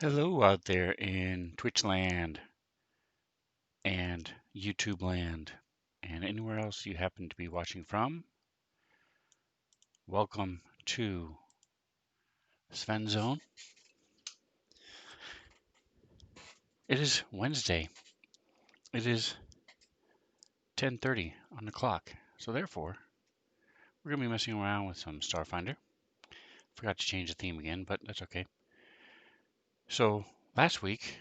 Hello out there in Twitch land and YouTube land and anywhere else you happen to be watching from. Welcome to Sven Zone. It is Wednesday. It is 10:30 on the clock. So therefore, we're going to be messing around with some Starfinder. Forgot to change the theme again, but that's okay. So last week,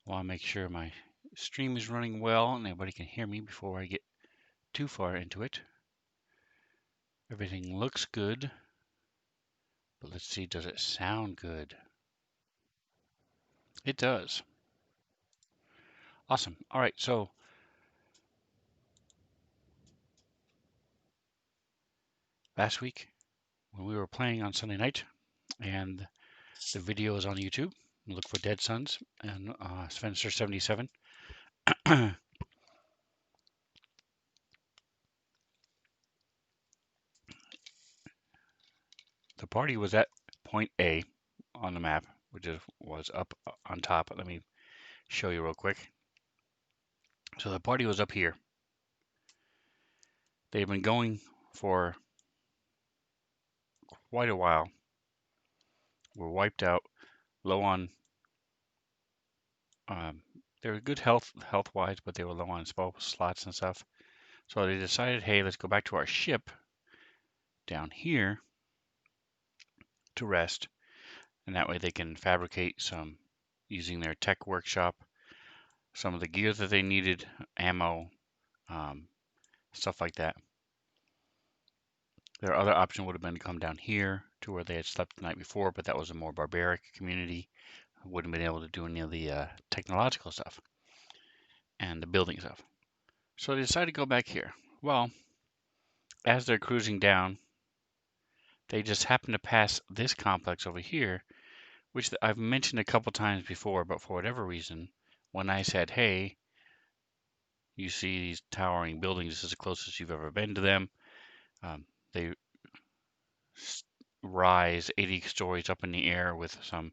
I want to make sure my stream is running well and everybody can hear me before I get too far into it. Everything looks good, but let's see, does it sound good? It does. Awesome. All right, so last week when we were playing on Sunday night, and the video is on YouTube, look for Dead Sons and Spencer77. The party was at point A on the map, which was up on top. Let me show you real quick. So the party was up here. They've been going for quite a while. Were wiped out, low on. They were good health-wise, but they were low on spell slots and stuff. So they decided, hey, let's go back to our ship down here to rest, and that way they can fabricate some using their tech workshop, some of the gear that they needed, ammo, um, stuff like that. Their other option would have been to come down here to where they had slept the night before, but that was a more barbaric community. Wouldn't have been able to do any of the technological stuff and the building stuff. So they decided to go back here. Well, as they're cruising down, they just happen to pass this complex over here, which I've mentioned a couple times before, but for whatever reason, when I said, hey, you see these towering buildings, this is the closest you've ever been to them. They rise 80 stories up in the air with some,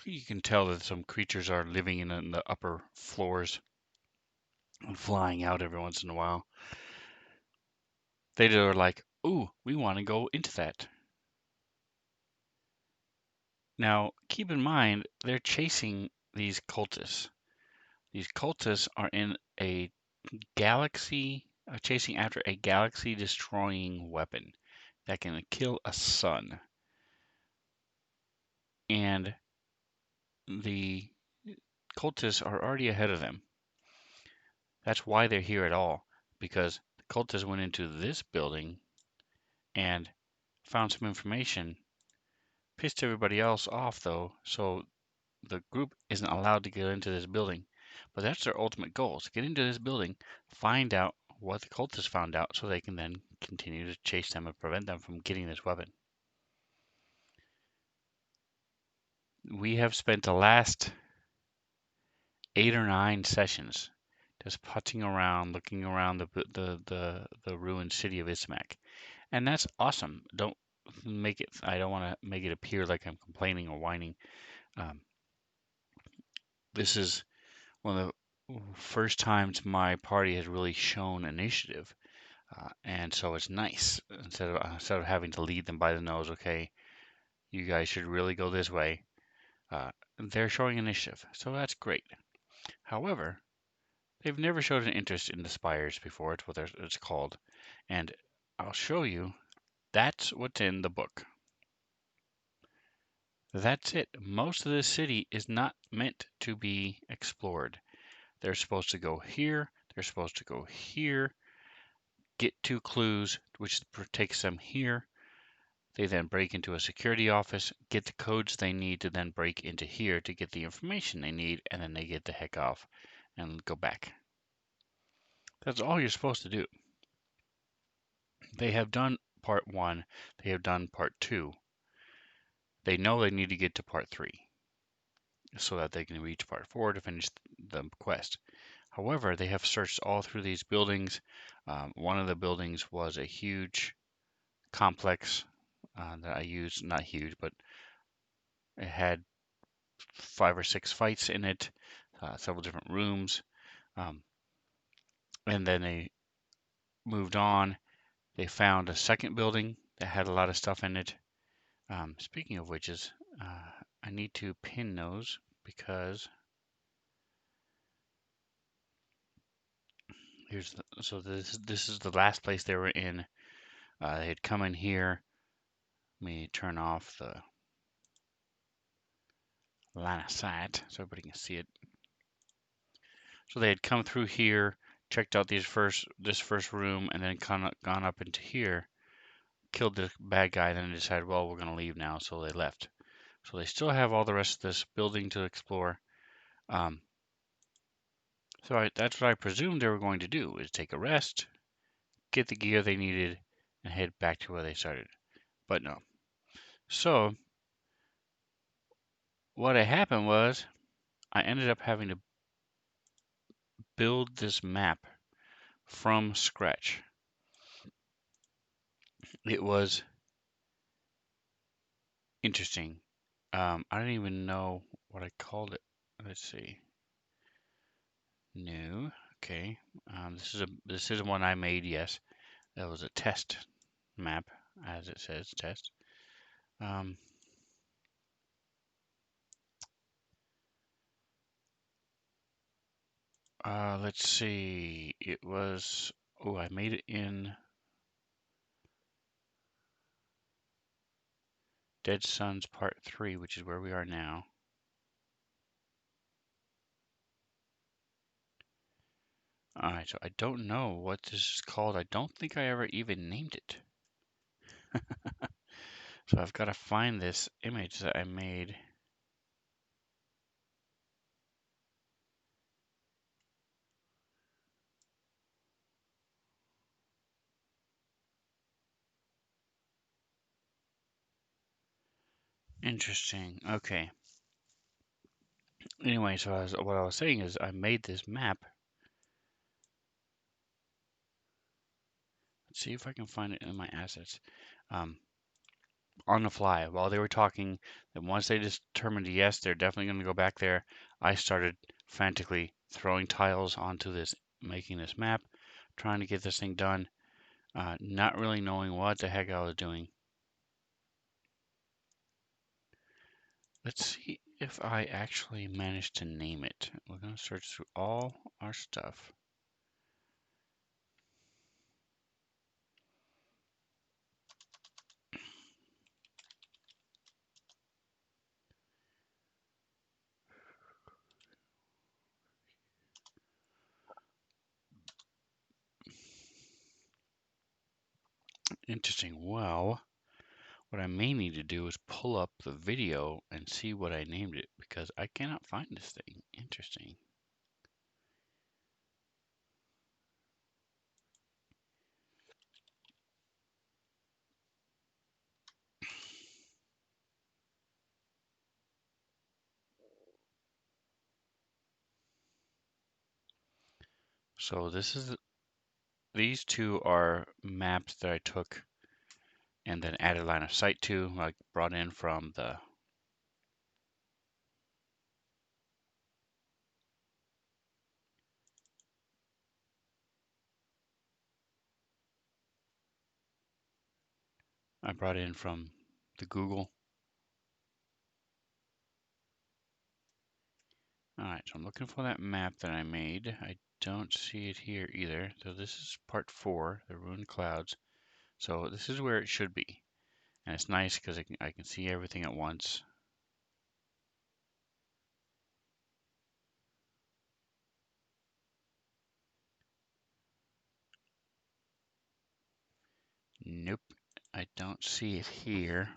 you can tell that some creatures are living in the upper floors and flying out every once in a while. They are like, ooh, we want to go into that. Now, keep in mind, they're chasing these cultists. These cultists are in a galaxy, chasing after a galaxy destroying weapon that can kill a sun. And the cultists are already ahead of them. That's why they're here at all, because the cultists went into this building and found some information, pissed everybody else off though, so the group isn't allowed to get into this building. But that's their ultimate goal, is to get into this building, find out what the cultists found out, so they can then continue to chase them and prevent them from getting this weapon. We have spent the last 8 or 9 sessions just putting around, looking around the ruined city of Ismac. And that's awesome. I don't want to make it appear like I'm complaining or whining. Um, this is one of the first times my party has really shown initiative. And so it's nice instead of having to lead them by the nose. Okay, you guys should really go this way. They're showing initiative, so that's great. However, they've never showed an interest in the spires before. It's what it's called, and I'll show you. That's what's in the book. That's it. Most of this city is not meant to be explored. They're supposed to go here. They're supposed to go here, get 2 clues, which takes them here. They then break into a security office, get the codes they need to then break into here to get the information they need, and then they get the heck off and go back. That's all you're supposed to do. They have done part 1. They have done part 2. They know they need to get to part 3 so that they can reach part 4 to finish the quest. However, they have searched all through these buildings. One of the buildings was a huge complex that I used. Not huge, but it had 5 or 6 fights in it, several different rooms. Um, and then they moved on. They found a second building that had a lot of stuff in it. Speaking of which, I need to pin those because so this is the last place they were in. They had come in here. Let me turn off the line of sight so everybody can see it. So they had come through here, checked out this first room, and then gone up into here, killed the bad guy, and then they decided, well, we're gonna leave now, so they left. So they still have all the rest of this building to explore. Um, that's what I presumed they were going to do: is take a rest, get the gear they needed, and head back to where they started. But no. So what had happened was I ended up having to build this map from scratch. It was interesting. I don't even know what I called it. Let's see. New. Okay. This is one I made. Yes, that was a test map, as it says, test. Um, let's see. It was. Oh, I made it in Dead Sons Part 3, which is where we are now. Alright, so I don't know what this is called. I don't think I ever even named it. So I've got to find this image that I made. Interesting. Okay. Anyway, so what I was saying is I made this map. Let's see if I can find it in my assets. Um, on the fly, while they were talking, then once they determined yes, they're definitely going to go back there, I started frantically throwing tiles onto this, making this map, trying to get this thing done, not really knowing what the heck I was doing. Let's see if I actually managed to name it. We're going to search through all our stuff. Interesting. Well, what I may need to do is pull up the video and see what I named it because I cannot find this thing. Interesting. So these two are maps that I took and then added line of sight to, like brought in from the I brought in from the Google. All right, so I'm looking for that map that I made. I don't see it here either. So this is part 4, the ruined clouds. So this is where it should be. And it's nice because I can see everything at once. Nope, I don't see it here.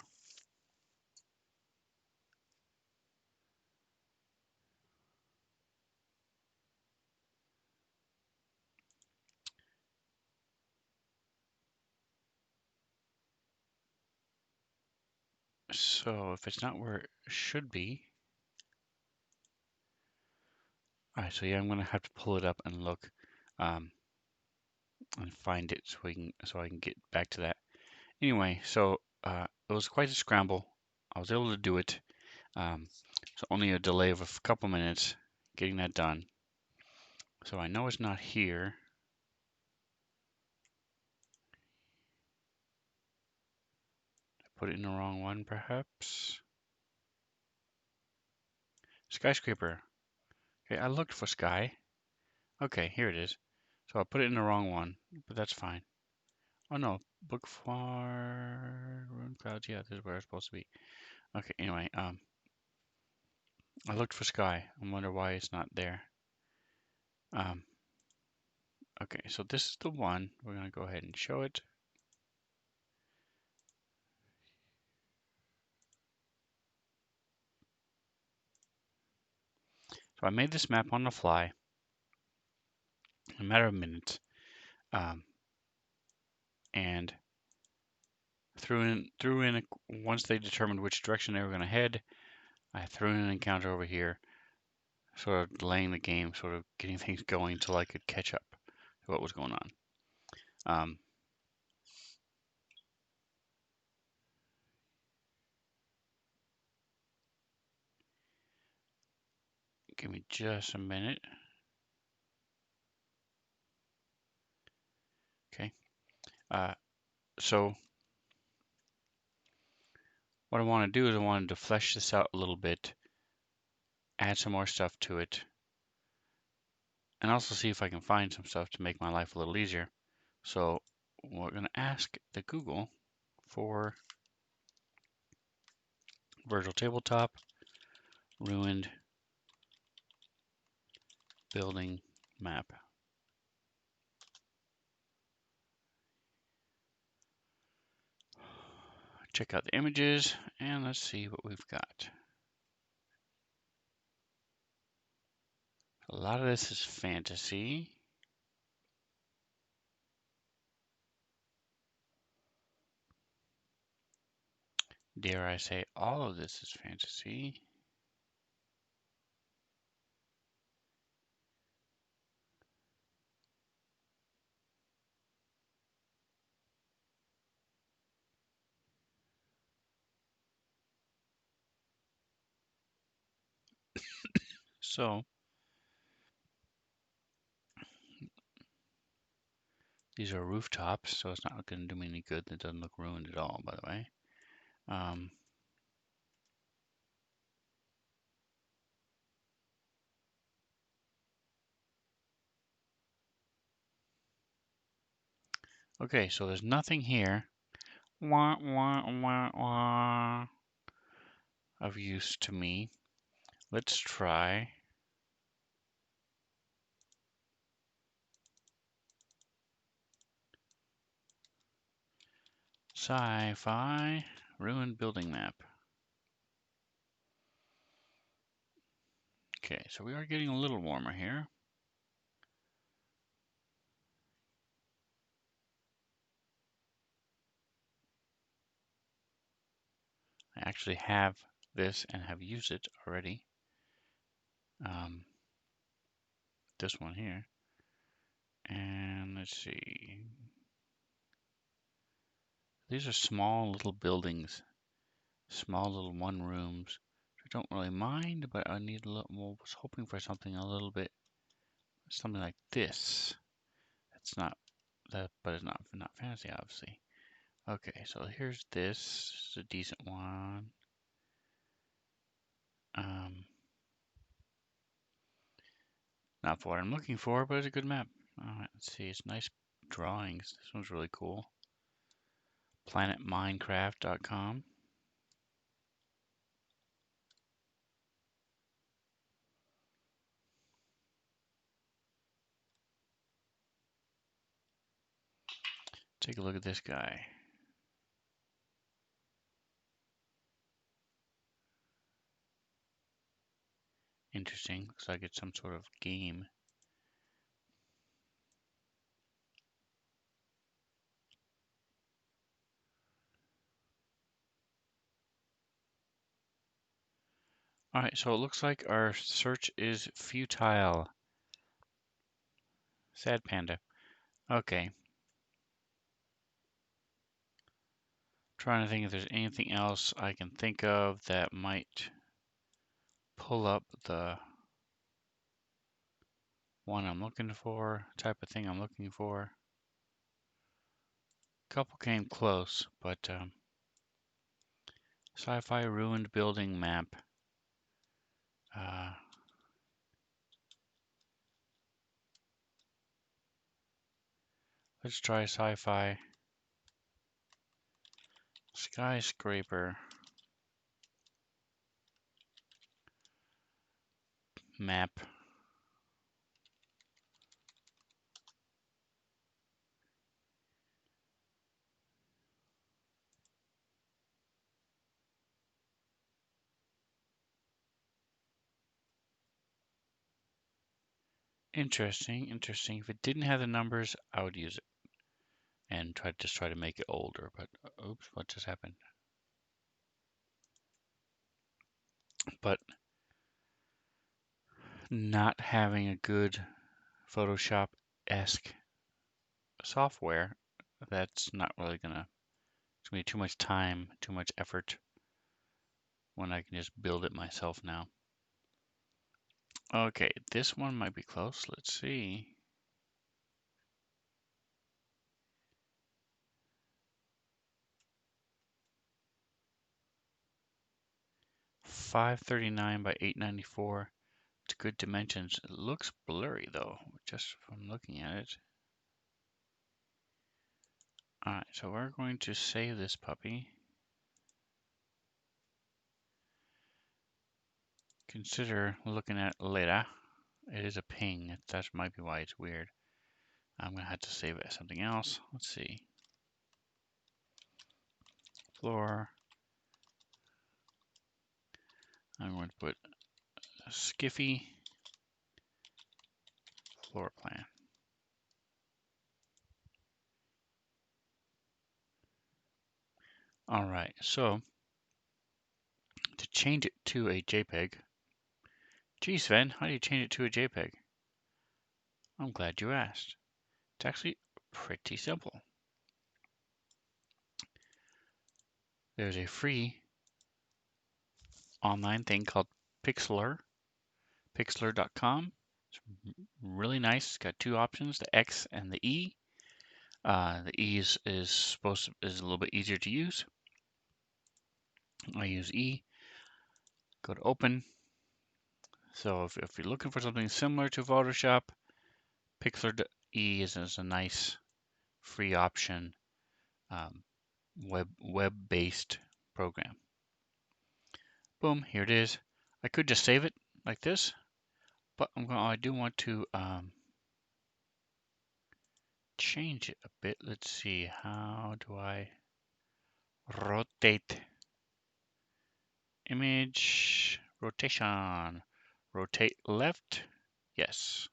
So if it's not where it should be, all right. So yeah, I'm gonna have to pull it up and look, um, and find it so I can get back to that. Anyway, so it was quite a scramble. I was able to do it. So only a delay of a couple minutes getting that done. So I know it's not here. I put it in the wrong one, perhaps. Skyscraper. Okay, I looked for sky. Okay, here it is. So I put it in the wrong one, but that's fine. Oh no, book for Rune Clouds. Yeah, this is where it's supposed to be. Okay, anyway, I looked for sky. I wonder why it's not there. Um, okay, so this is the one. We're gonna go ahead and show it. So I made this map on the fly in a matter of minutes, and once they determined which direction they were going to head, I threw in an encounter over here, sort of delaying the game, sort of getting things going until I could catch up to what was going on. Give me just a minute. Okay. So what I want to do is I wanted to flesh this out a little bit, add some more stuff to it, and also see if I can find some stuff to make my life a little easier. So we're going to ask the Google for virtual tabletop ruined building map. Check out the images and let's see what we've got. A lot of this is fantasy. Dare I say all of this is fantasy. So these are rooftops, so it's not going to do me any good. That doesn't look ruined at all, by the way. Okay, so there's nothing here. Wah, wah, wah, wah, of use to me. Let's try sci-fi ruined building map. Okay, so we are getting a little warmer here. I actually have this and have used it already. This one here. And let's see. These are small little buildings, small little one rooms. I don't really mind, but I need a little more. Was hoping for something a little bit, something like this. That's not that, but it's not fantasy, obviously. Okay, so here's this. This is a decent one. Not for what I'm looking for, but it's a good map. All right, let's see. It's nice drawings. This one's really cool. PlanetMinecraft.com. Take a look at this guy. Interesting. Looks like it's some sort of game. All right, so it looks like our search is futile. Sad panda. Okay. Trying to think if there's anything else I can think of that might pull up the one I'm looking for, type of thing I'm looking for. A couple came close, but sci-fi ruined building map. Uh, let's try sci-fi skyscraper map. Interesting, interesting. If it didn't have the numbers, I would use it and try to make it older. But oops, what just happened? But not having a good Photoshop-esque software, that's not really it's gonna be too much time, too much effort when I can just build it myself now. Okay, this one might be close. Let's see. 539 by 894. It's good dimensions. It looks blurry though, just from looking at it. Alright, so we're going to save this puppy. Consider looking at it later. It is a ping. That might be why it's weird. I'm going to have to save it as something else. Let's see. Floor. I'm going to put a Skiffy floor plan. Alright, so to change it to a JPEG. Geez, Sven, how do you change it to a JPEG? I'm glad you asked. It's actually pretty simple. There's a free online thing called Pixlr, pixlr.com. It's really nice. It's got two options, the X and the E. The E is a little bit easier to use. I use E. Go to Open. So if you're looking for something similar to Photoshop, Pixlr E is a nice free option, web-based program. Boom, here it is. I could just save it like this, but I do want to change it a bit. Let's see, how do I rotate image rotation? Rotate left. Yes.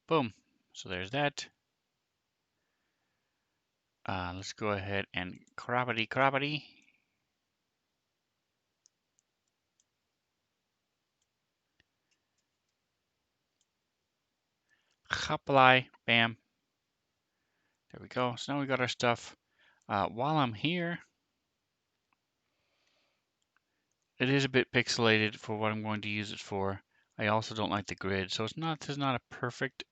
Boom. So there's that. Let's go ahead and croppity. Apply. Bam. There we go. So now we got our stuff. While I'm here, it is a bit pixelated for what I'm going to use it for. I also don't like the grid, so this is not a perfect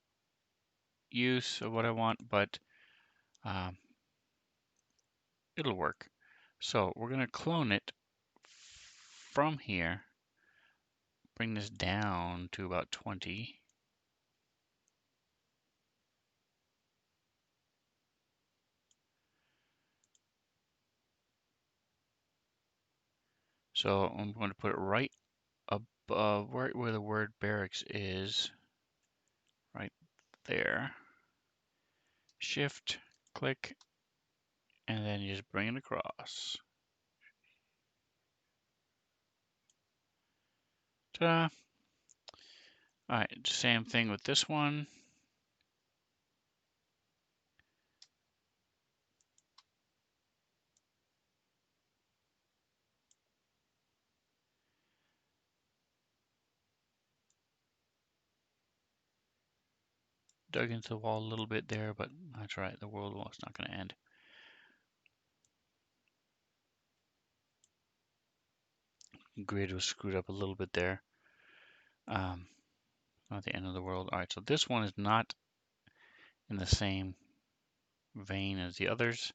use of what I want, but um, it'll work. So we're going to clone it from here, bring this down to about 20. So I'm going to put it right above, right where the word barracks is, right there. Shift, click, and then you just bring it across. Ta-da! All right, same thing with this one. Dug into the wall a little bit there, but that's right, the world was not going to end. grid was screwed up a little bit there. Not the end of the world. All right, so this one is not in the same vein as the others.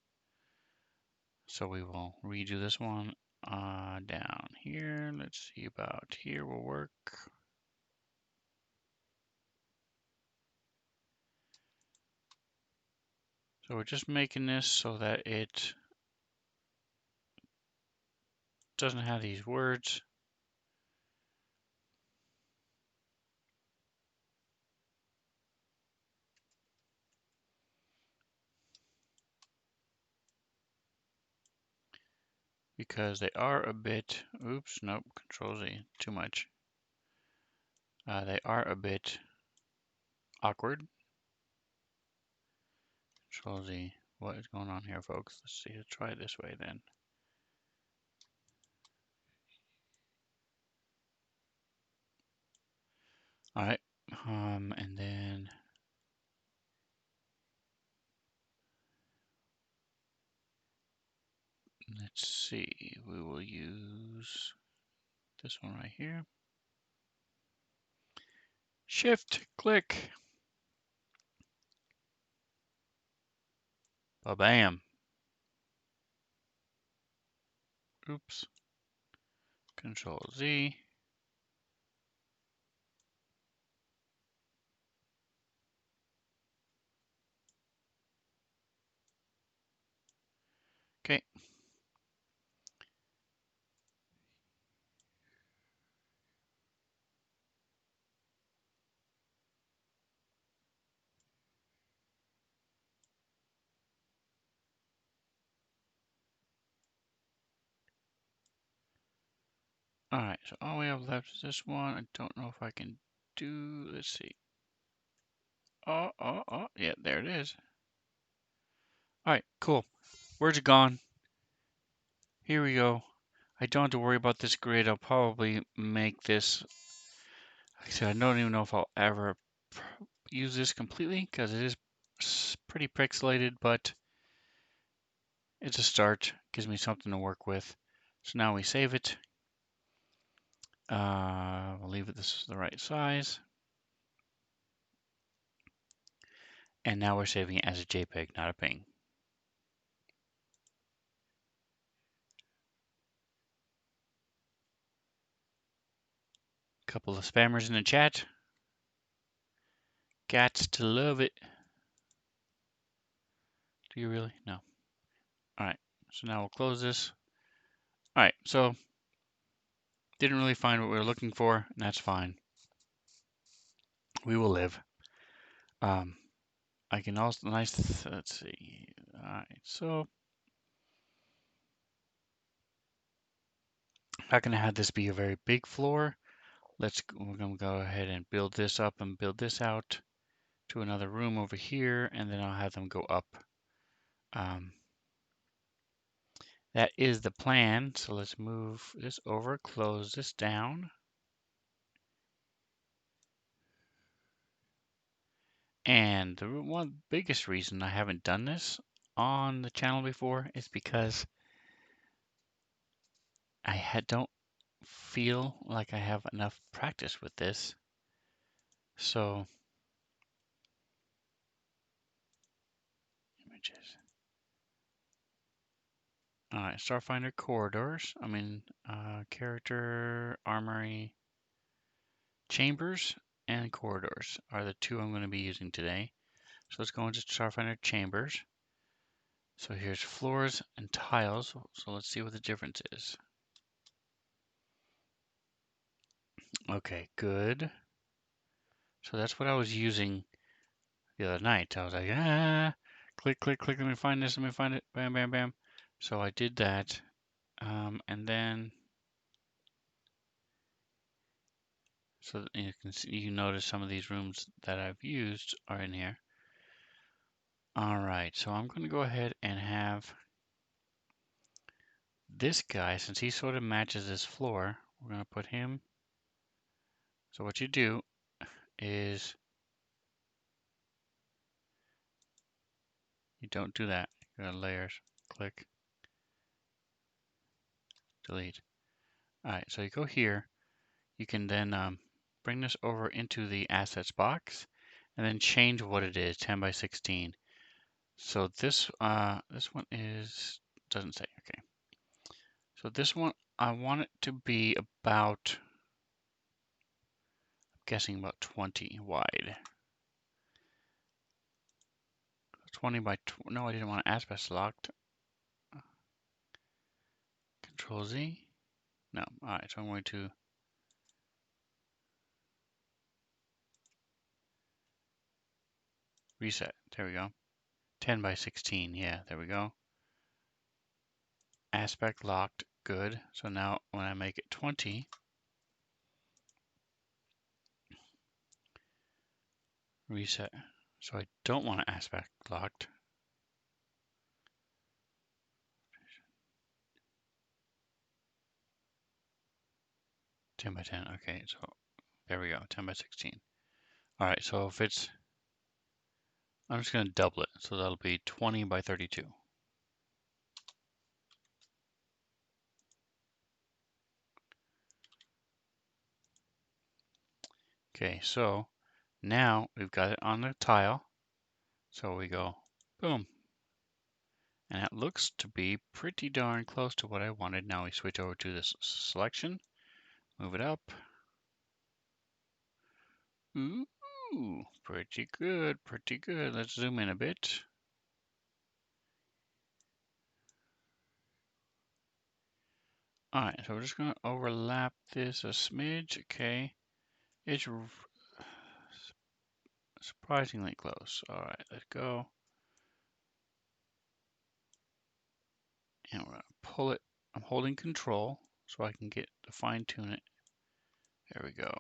So we will redo this one down here. Let's see about here will work. So we're just making this so that it doesn't have these words. Because they are a bit, oops, nope, Control Z, too much. They are a bit awkward. Control Z, what is going on here, folks? Let's see, let's try it this way then. All right, and then let's see, we will use this one right here. Shift, click. Ba-bam. Oops. Control Z. Okay. All right, so all we have left is this one. I don't know if I can do, let's see. Oh, yeah, there it is. All right, cool. Words are gone. Here we go. I don't have to worry about this grid. I'll probably make this, actually, I don't even know if I'll ever use this completely because it is pretty pixelated, but it's a start. Gives me something to work with. So now we save it. We'll leave it this is the right size. And now we're saving it as a JPEG, not a PNG. Couple of spammers in the chat. Gats to love it. Do you really? No. All right. So now we'll close this. All right. So didn't really find what we were looking for, and that's fine. We will live. I can also let's see. All right. So how can I have this be a very big floor? We're gonna go ahead and build this up and build this out to another room over here, and then I'll have them go up. That is the plan. So let's move this over, close this down. And the one biggest reason I haven't done this on the channel before is because don't feel like I have enough practice with this. So images. All right, Starfinder corridors. Character, armory, chambers, and corridors are the two I'm going to be using today. So let's go into Starfinder chambers. So here's floors and tiles. So let's see what the difference is. Okay, good. So that's what I was using the other night. I was like, click, click, click. Let me find this. Let me find it. Bam, bam, bam. So I did that. And then, so you can see, you notice some of these rooms that I've used are in here. All right. So I'm going to go ahead and have this guy, since he sort of matches this floor, we're going to put him. So what you do is you don't do that. You go to layers, click, delete. All right, so you go here. You can then bring this over into the assets box and then change what it is, 10 by 16. So this one doesn't say, okay. So this one, I want it to be about, I'm guessing about 20 wide. 20 by, no, I didn't want aspect locked. Control Z. No, all right, so I'm going to reset. There we go. 10 by 16, yeah, there we go. Aspect locked, good. So now when I make it 20, reset. So I don't want aspect locked. 10 by 10, okay, so there we go, 10 by 16. All right, so if it's, I'm just gonna double it, so that'll be 20 by 32. Okay, so now we've got it on the tile. So we go, boom. And it looks to be pretty darn close to what I wanted. Now we switch over to this selection, move it up. Ooh, pretty good, pretty good. Let's zoom in a bit. All right, so we're just gonna overlap this a smidge. Okay, it's surprisingly close. All right, let's go. And we're gonna pull it. I'm holding control so I can get to fine tune it. There we go.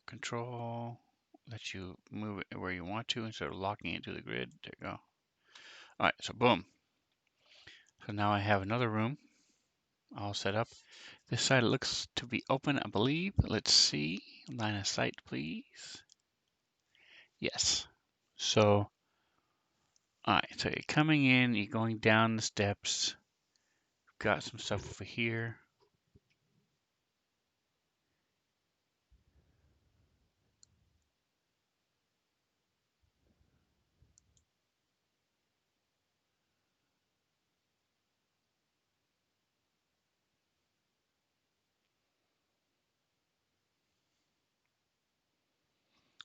Control lets you move it where you want to instead of locking it to the grid. There you go. All right, so boom. So now I have another room all set up. This side looks to be open, I believe. Let's see. Line of sight, please. Yes. So, all right, so you're coming in, you're going down the steps. Got some stuff over here.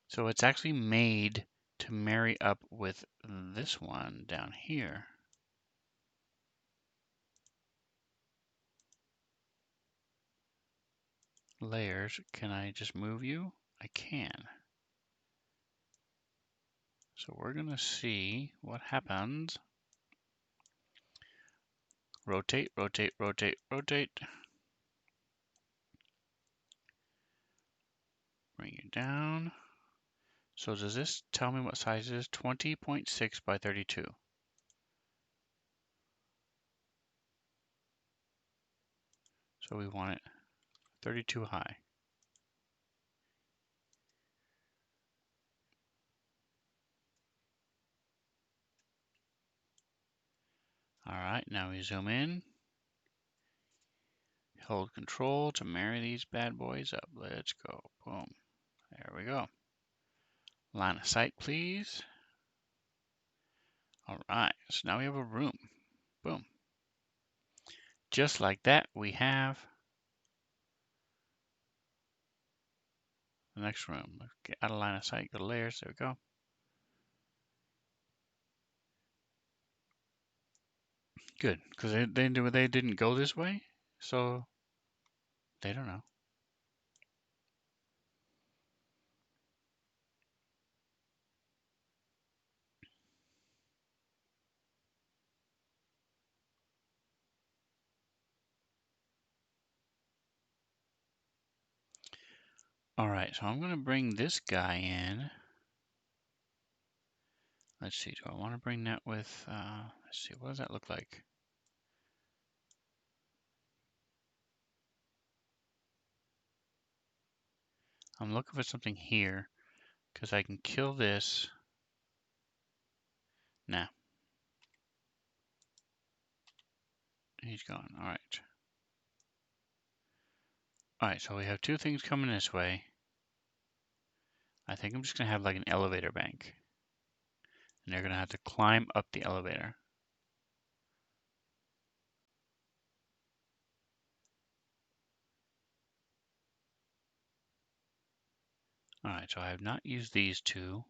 So it's actually made to marry up with this one down here. Layers, can I just move you? I can. So we're gonna see what happens. Rotate, rotate, rotate, rotate. Bring it down. So does this tell me what size it is? 20.6 by 32. So we want it 32 high. All right, now we zoom in. Hold control to marry these bad boys up. Let's go. Boom. There we go. Line of sight, please. All right, so now we have a room. Boom. Just like that, we have the next room. Get out of line of sight, go to layers. There we go. Good, because they didn't go this way, so they don't know. All right, so I'm going to bring this guy in. Let's see, do I want to bring that with, let's see, what does that look like? I'm looking for something here, because I can kill this. Nah. He's gone, all right. Alright, so we have two things coming this way. I think I'm just going to have like an elevator bank. And they're going to have to climb up the elevator. Alright, so I have not used these two.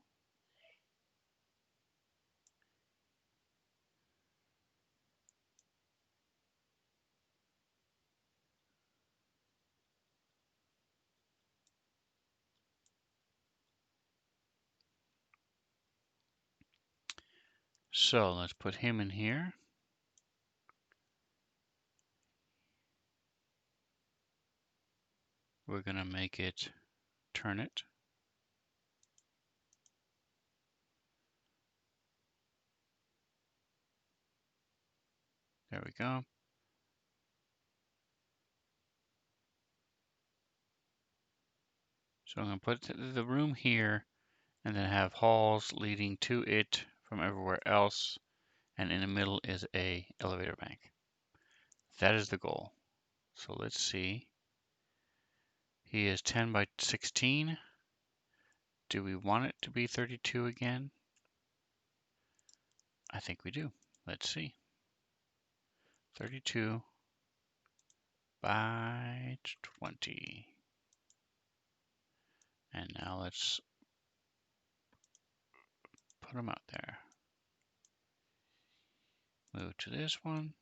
So let's put him in here. We're going to make it turn it. There we go. So I'm going to put the room here and then have halls leading to it from everywhere else. And in the middle is a elevator bank. That is the goal. So let's see. He is 10 by 16. Do we want it to be 32 again? I think we do. Let's see. 32 by 20. And now let's put them out there. Move to this one.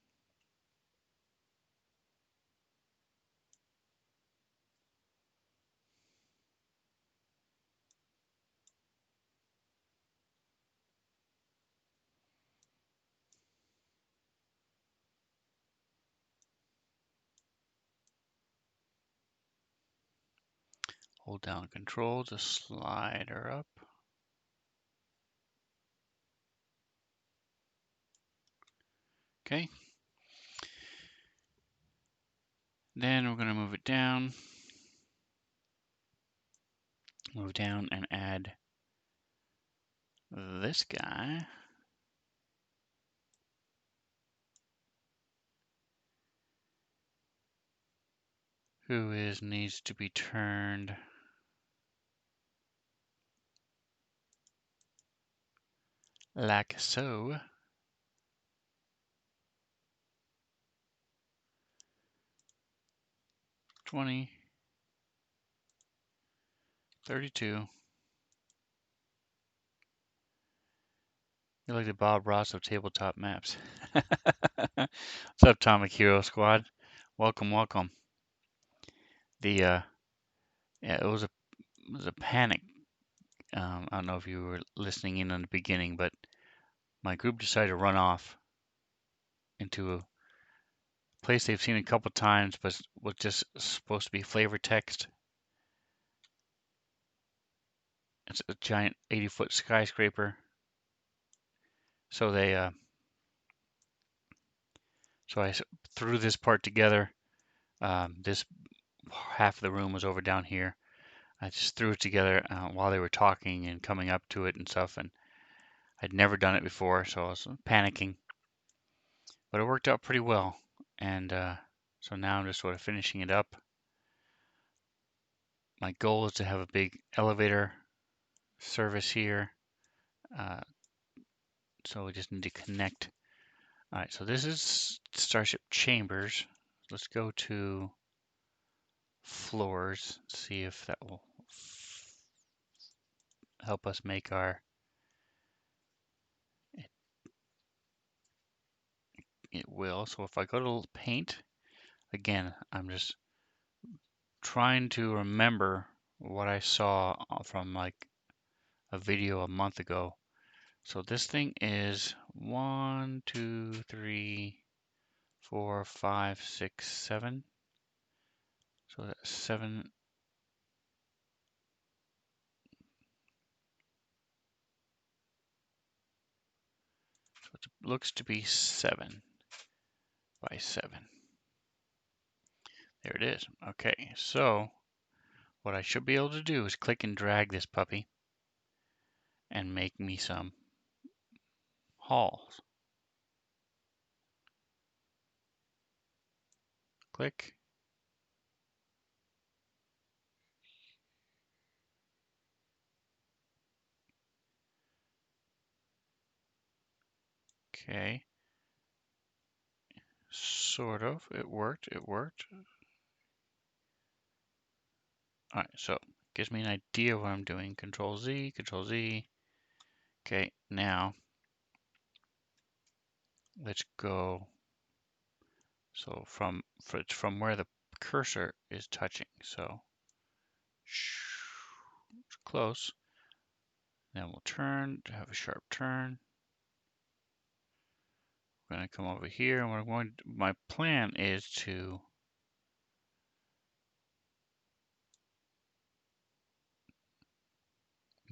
Hold down Control to slide her up. Okay. Then we're going to move it down. Move down and add this guy. Who needs to be turned like so. 20, 32. You're like the Bob Ross of tabletop maps. What's up, Atomic Hero Squad? Welcome, welcome. Yeah, it was a panic. I don't know if you were listening in on the beginning, but my group decided to run off into a place they've seen a couple times, but was just supposed to be flavor text. It's a giant 80-foot skyscraper. So so I threw this part together. This half of the room was over down here. I just threw it together while they were talking and coming up to it and stuff, and I'd never done it before, so I was panicking. But it worked out pretty well, and so now I'm just sort of finishing it up. My goal is to have a big elevator service here, so we just need to connect. All right, so this is Starship Chambers. Let's go to floors, see if that will help us make our it will. So if I go to paint, again, I'm just trying to remember what I saw from like a video a month ago. So this thing is 1, 2, 3, 4, 5, 6, 7. So that's 7. So it looks to be 7 by 7. There it is. Okay, so what I should be able to do is click and drag this puppy and make me some halls. Click. Okay. Sort of. It worked. It worked. All right, so gives me an idea of what I'm doing. Control Z, Control Z. Okay, now let's go. So from where the cursor is touching. So it's close. Then we'll turn to have a sharp turn. We're going to come over here, and my plan is to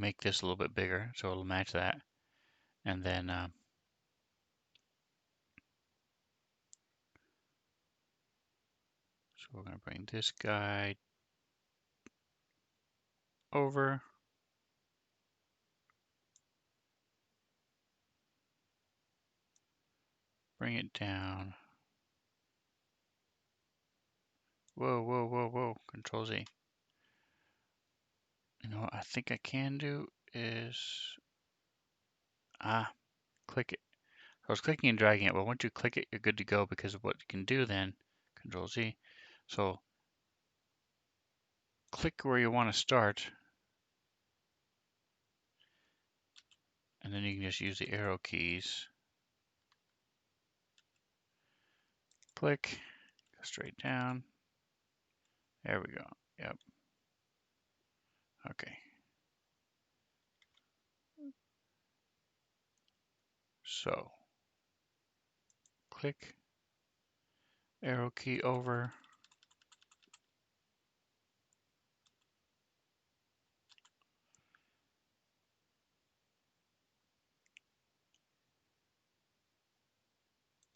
make this a little bit bigger so it'll match that. And then so we're going to bring this guy over. Bring it down. Whoa, whoa, whoa, whoa. Control Z. You know what I think I can do is click it. I was clicking and dragging it, but once you click it, you're good to go because of what you can do then. Control Z. So click where you want to start, and then you can just use the arrow keys. Click, go straight down. There we go. Yep. Okay. So click, arrow key over.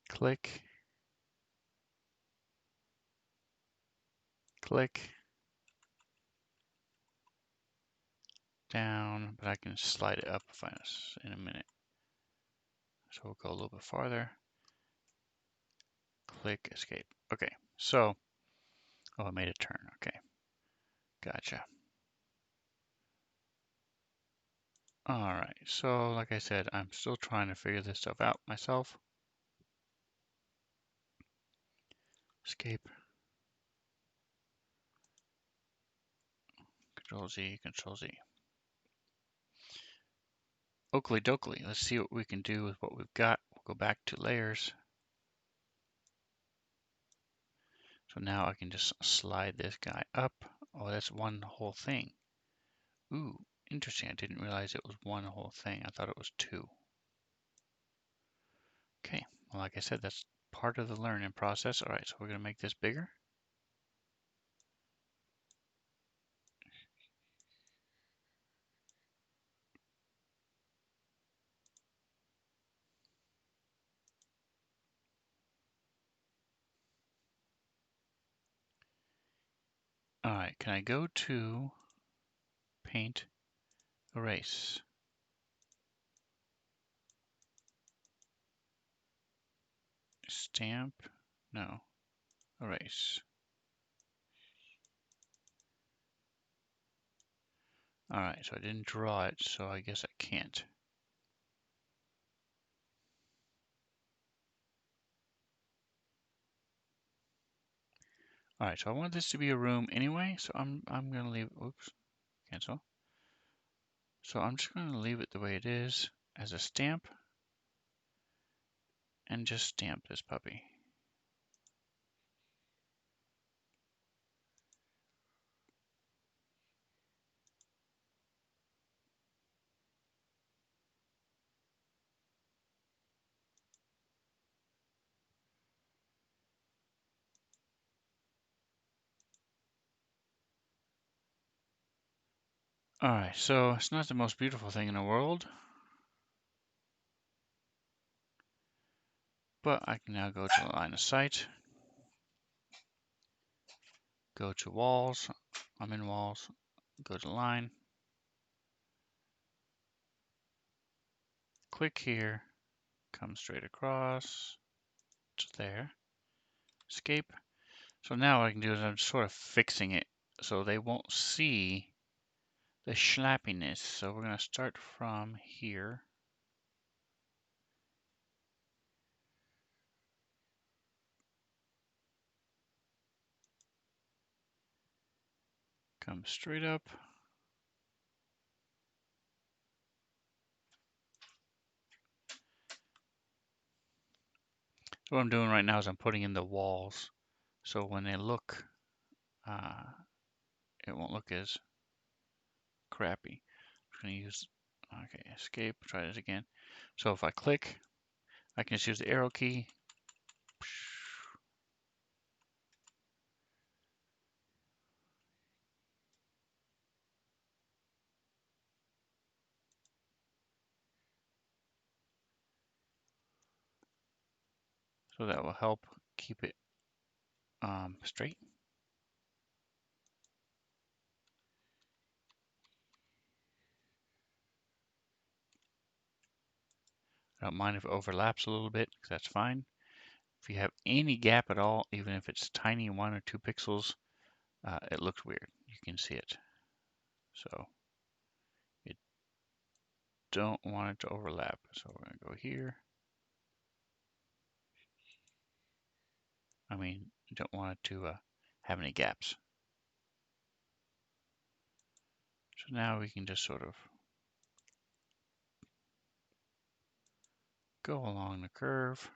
Click, click, down, but I can slide it up if I in a minute. So we'll go a little bit farther. Click, escape. Okay, so, oh, I made a turn. Okay, gotcha. All right, so like I said, I'm still trying to figure this stuff out myself. Escape. Control Z, Control Z. Oakley dokley, let's see what we can do with what we've got. We'll go back to layers. So now I can just slide this guy up. Oh, that's one whole thing. Ooh, interesting. I didn't realize it was one whole thing. I thought it was two. Okay, well, like I said, that's part of the learning process. All right, so we're going to make this bigger. All right, can I go to Paint, Erase? Stamp, no, Erase. All right, so I didn't draw it, so I guess I can't. All right, so I want this to be a room anyway, so I'm going to leave, oops, cancel. So I'm just going to leave it the way it is as a stamp and just stamp this puppy. All right, so it's not the most beautiful thing in the world, but I can now go to the line of sight, go to walls, I'm in walls, go to line, click here, come straight across to there, escape. So now what I can do is I'm sort of fixing it so they won't see the schlappiness. So we're going to start from here. come straight up. So what I'm doing right now is I'm putting in the walls, so when they look, it won't look as crappy. I'm going to use, okay, escape, try this again. So if I click, I can just use the arrow key. So that will help keep it straight. I don't mind if it overlaps a little bit, because that's fine. If you have any gap at all, even if it's tiny, 1 or 2 pixels, it looks weird. You can see it. So you don't want it to overlap. So we're going to go here. I mean, you don't want it to have any gaps. So now we can just sort of go along the curve.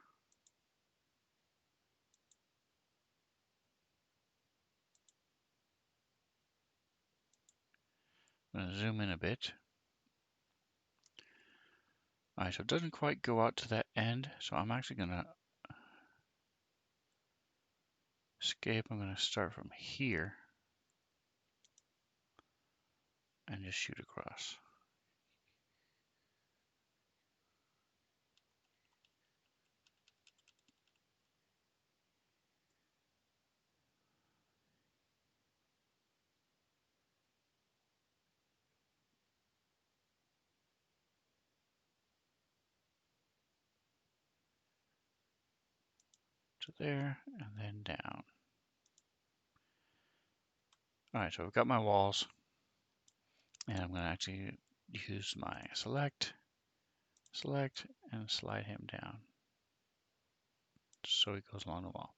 I'm going to zoom in a bit. All right, so it doesn't quite go out to that end. So I'm actually going to escape. I'm going to start from here and just shoot across. To there and then down. All right, so I've got my walls, and I'm going to actually use my select, and slide him down so he goes along the wall.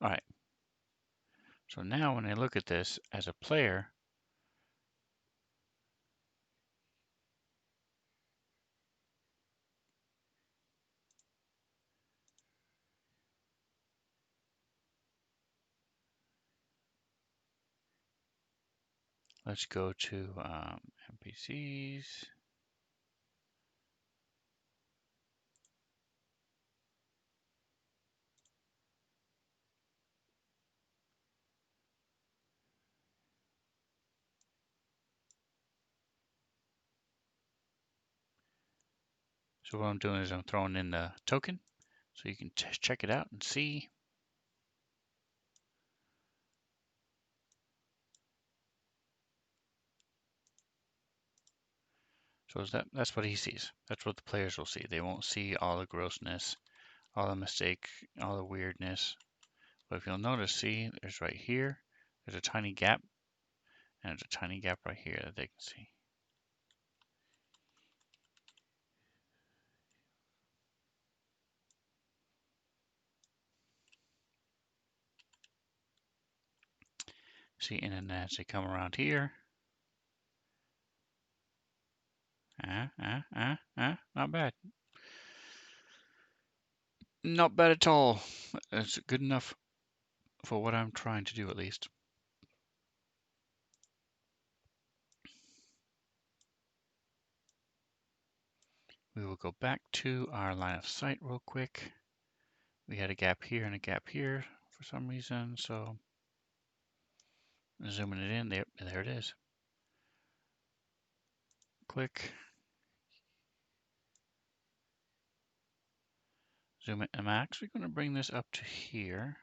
All right, so now when I look at this as a player, let's go to NPCs. So what I'm doing is I'm throwing in the token so you can check it out and see. So that's what he sees. That's what the players will see. They won't see all the grossness, all the mistake, all the weirdness. But if you'll notice, see, there's right here, there's a tiny gap, and there's a tiny gap right here that they can see. See, and then as they come around here, not bad. Not bad at all. It's good enough for what I'm trying to do, at least. We will go back to our line of sight real quick. We had a gap here and a gap here for some reason, so zooming it in, there it is. Click. Zoom it. I'm actually going to bring this up to here.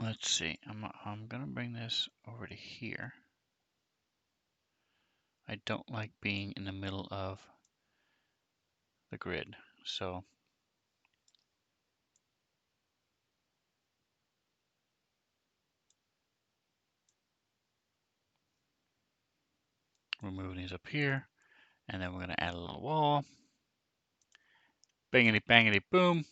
Let's see. I'm going to bring this over to here. I don't like being in the middle of the grid, so we're moving these up here, and then we're going to add a little wall. Bangity bangity boom.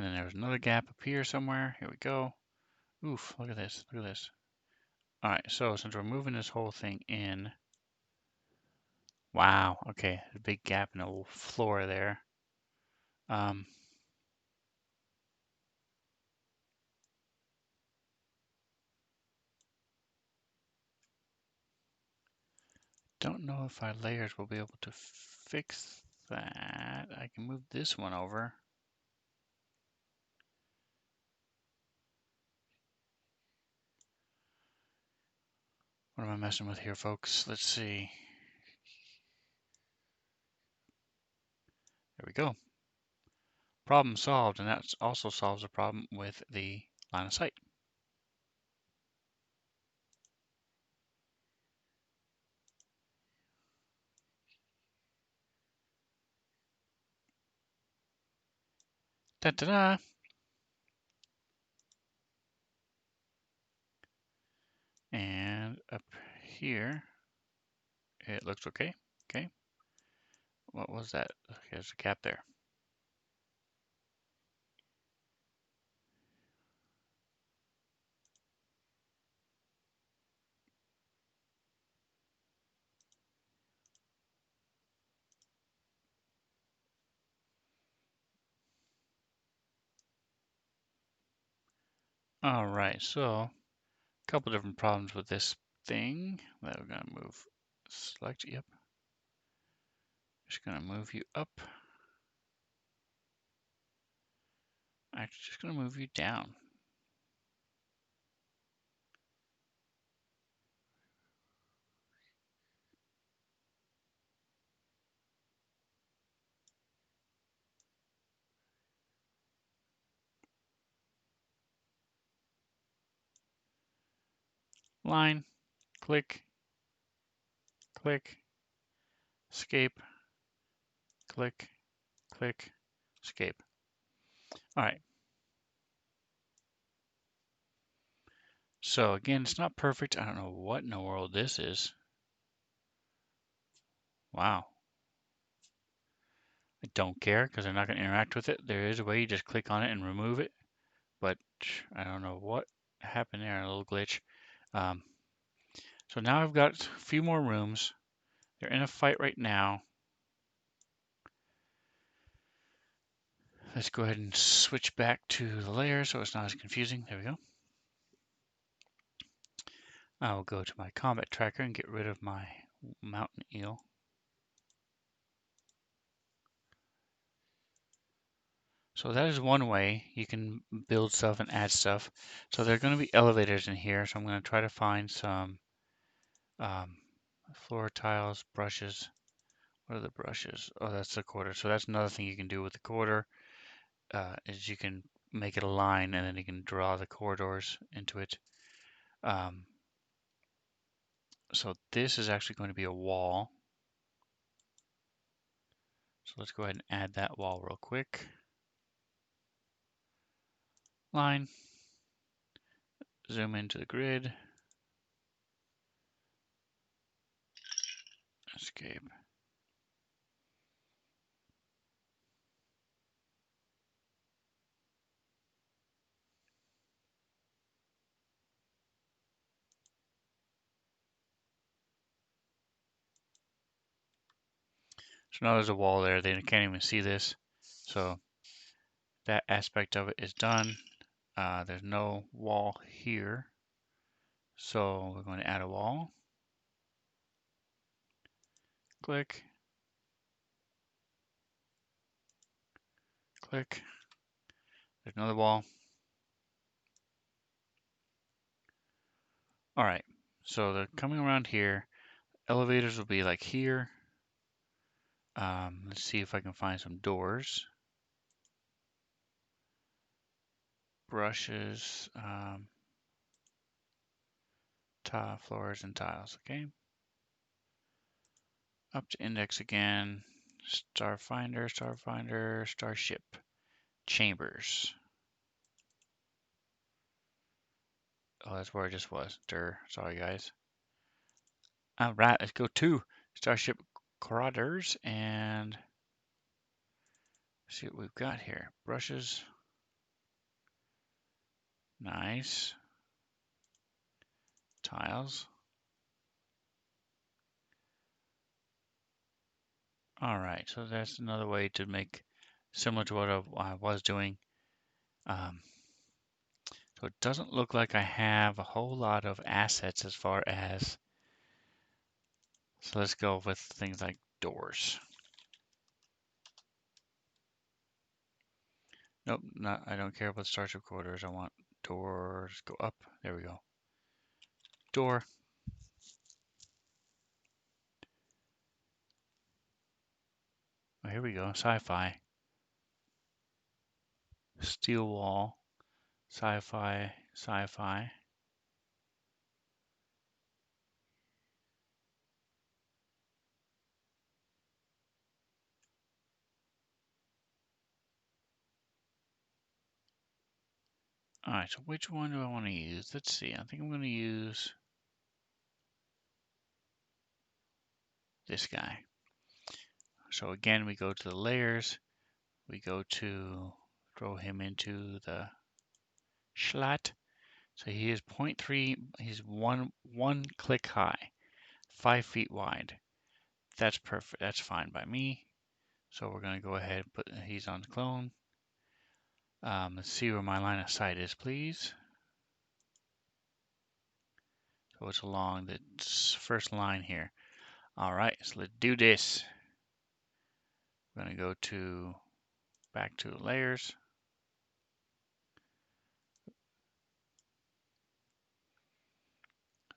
And then there's another gap up here somewhere. Here we go. Oof, look at this. Look at this. All right, so since we're moving this whole thing in, wow, okay, a big gap in the floor there. Um, don't know if our layers will be able to fix that. I can move this one over. What am I messing with here, folks? Let's see. There we go. Problem solved, and that also solves a problem with the line of sight. Da-da-da! And up here, it looks okay. Okay. What was that? Okay, there's a gap there. All right, so a couple different problems with this thing that we're gonna move. Select, yep. Just gonna move you up. Actually, just gonna move you down. Line, click, click, escape, click, click, escape. All right. So again, it's not perfect. I don't know what in the world this is. Wow. I don't care because they're not going to interact with it. There is a way you just click on it and remove it, but I don't know what happened there, a little glitch. Um, so now I've got a few more rooms. They're in a fight right now. Let's go ahead and switch back to the layer so it's not as confusing. There we go. I will go to my combat tracker and get rid of my mountain eel. So that is one way you can build stuff and add stuff. So there are going to be elevators in here. So I'm going to try to find some um, floor tiles, brushes. What are the brushes? Oh, that's the quarter. So that's another thing you can do with the quarter is you can make it a line and then you can draw the corridors into it. Um, so this is actually going to be a wall. So let's go ahead and add that wall real quick. Line. Zoom into the grid. Escape. So now there's a wall there. They can't even see this. So that aspect of it is done. There's no wall here. So we're going to add a wall. Click. Click. There's another wall. All right. So they're coming around here. Elevators will be like here. Let's see if I can find some doors. Brushes. Tile, floors, and tiles. Okay. Up to index again. Starfinder, Starfinder, Starship. Chambers. Oh, that's where I just was. Sorry, guys. All right, let's go to Starship Corridors and see what we've got here. Brushes. Nice. Tiles. All right, so that's another way to make similar to what I was doing. Um, so it doesn't look like I have a whole lot of assets as far as, so let's go with things like doors. Nope, not, I don't care about starship quarters. I want doors, go up. There we go. Door. Oh, here we go. Sci-fi. Steel wall. Sci-fi. Sci-fi. All right, so which one do I want to use? Let's see. I think I'm going to use this guy. So again, we go to the layers. We go to throw him into the slot. So he is 0.3. He's one click high, 5 feet wide. That's perfect. That's fine by me. So we're going to go ahead and put he's on clone. Let's see where my line of sight is, please. So it's along the first line here. All right, so let's do this. We're going to go to back to layers.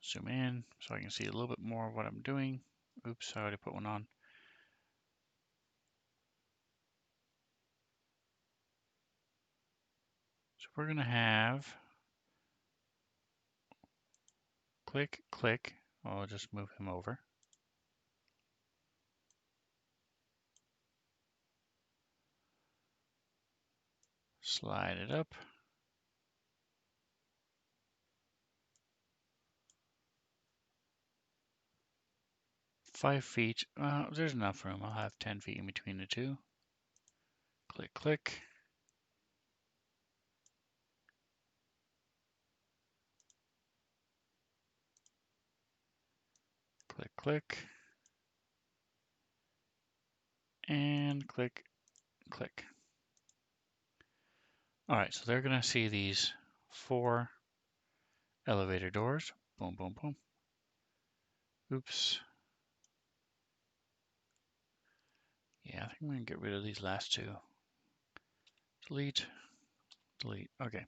Zoom in so I can see a little bit more of what I'm doing. Oops, I already put one on. So we're going to have click, click. I'll just move him over. Slide it up. Five feet. There's enough room. I'll have 10 feet in between the two. Click, click. Click, click. And click, click. All right, so they're going to see these 4 elevator doors. Boom, boom, boom. Oops. Yeah, I think I'm going to get rid of these last 2. Delete, delete. Okay.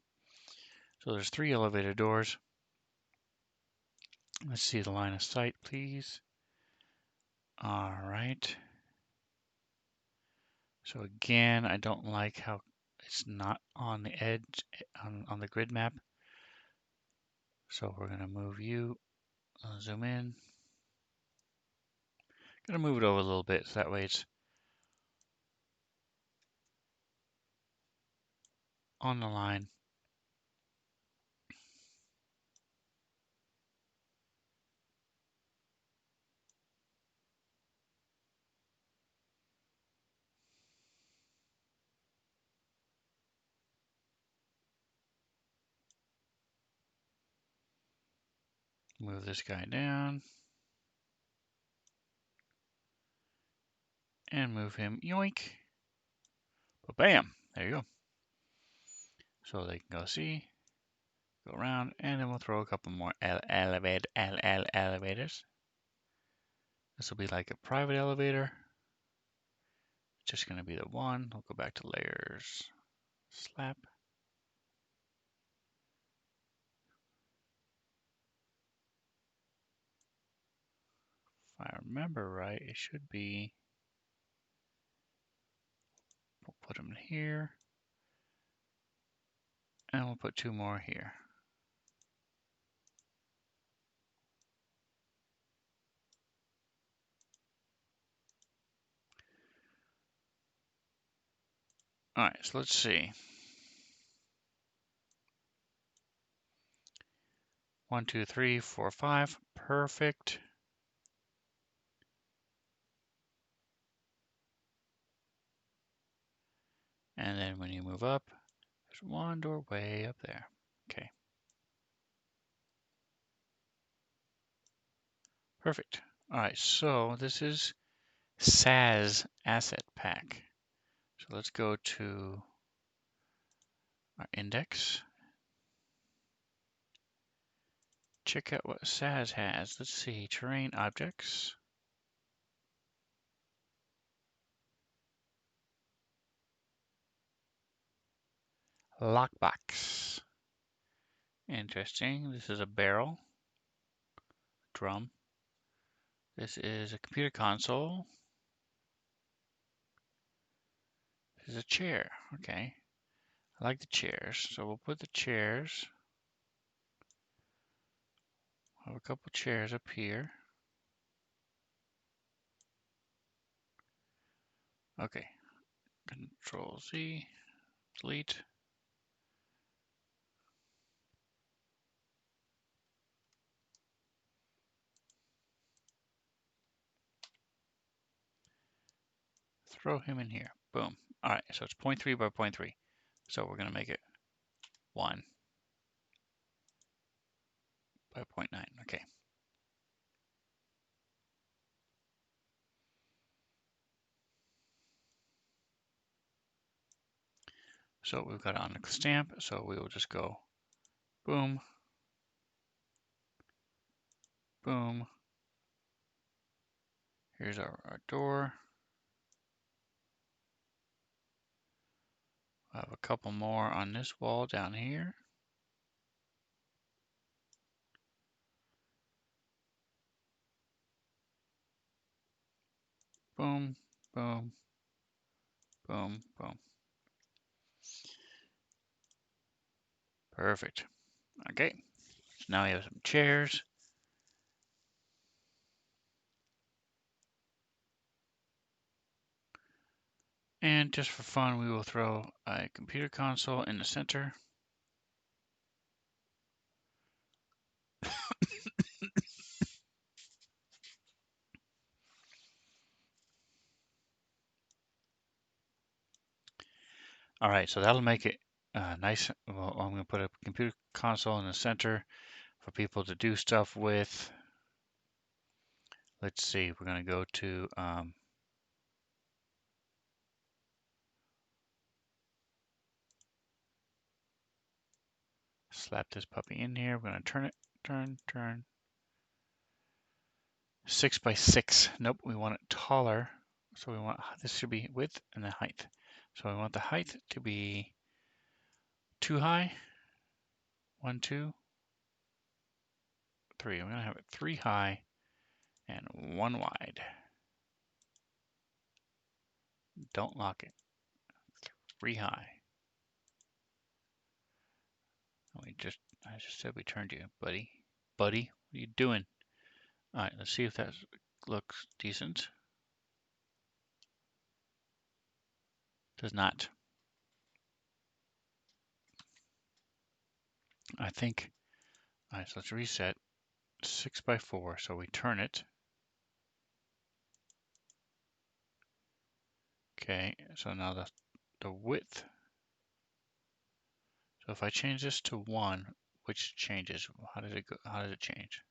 So there's 3 elevator doors. Let's see the line of sight, please. All right. So again, I don't like how it's not on the edge on the grid map. So we're going to move you, zoom in. Going to move it over a little bit so that way it's on the line. Move this guy down. And move him, yoink. But bam, there you go. So they can go see, go around, and then we'll throw a couple more elevators. This will be like a private elevator. Just going to be the one. We'll go back to layers, slap. If I remember right, it should be, we'll put them here, and we'll put 2 more here. All right, so let's see. 1, 2, 3, 4, 5. Perfect. And then when you move up, there's 1 door way up there. Okay. Perfect. All right, so this is SAS asset pack. So let's go to our index. Check out what SAS has. Let's see, terrain objects. Lockbox. Interesting. This is a barrel. Drum. This is a computer console. This is a chair. Okay. I like the chairs. So we'll put the chairs. I have a couple chairs up here. Okay. Control Z. Delete. Throw him in here. Boom. All right. So it's 0.3 by 0.3. So we're going to make it 1 by 0.9. Okay. So we've got it on the stamp. So we will just go boom, boom. Here's our door. I have a couple more on this wall down here. Boom, boom, boom, boom. Perfect. Okay. So now we have some chairs. And just for fun, we will throw a computer console in the center. All right, so that'll make it nice. Well, I'm going to put a computer console in the center for people to do stuff with. Let's see, we're going to go to slap this puppy in here. We're going to turn it, turn. 6 by 6. Nope, we want it taller. So we want, this should be width and the height. So we want the height to be 2 high. 1, 2, 3. We're going to have it 3 high and 1 wide. Don't lock it. 3 high. I just said we turned you, buddy. Buddy, what are you doing? All right, let's see if that looks decent. Does not. I think, all right, so let's reset. 6 by 4, so we turn it. Okay, so now the width. So if I change this to 1, which changes? How does it go? How does it change?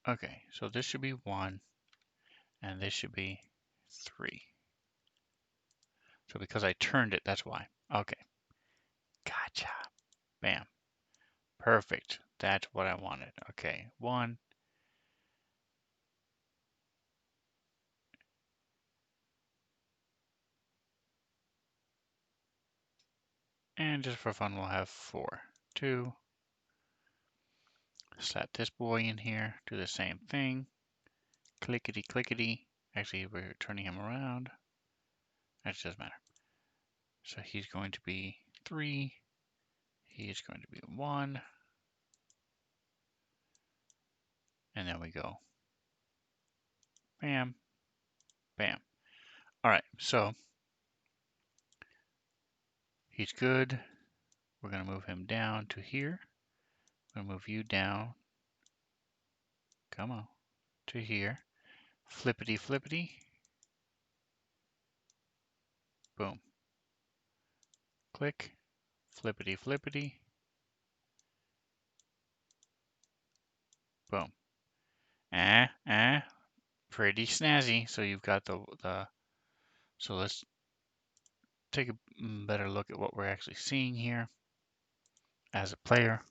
Okay, so this should be 1, and this should be 3. So because I turned it, that's why. Okay, gotcha. Bam. Perfect. That's what I wanted. Okay, 1. And just for fun, we'll have 4. 2. Slap this boy in here. Do the same thing. Clickety clickety. Actually, we're turning him around. That doesn't matter. So he's going to be 3. He's going to be 1. And then we go bam, bam. All right, so he's good. We're going to move him down to here. I'm going to move you down. Come on. To here. Flippity flippity. Boom. Click. Flippity flippity. Boom. Pretty snazzy. So you've got so let's take a better look at what we're actually seeing here as a player.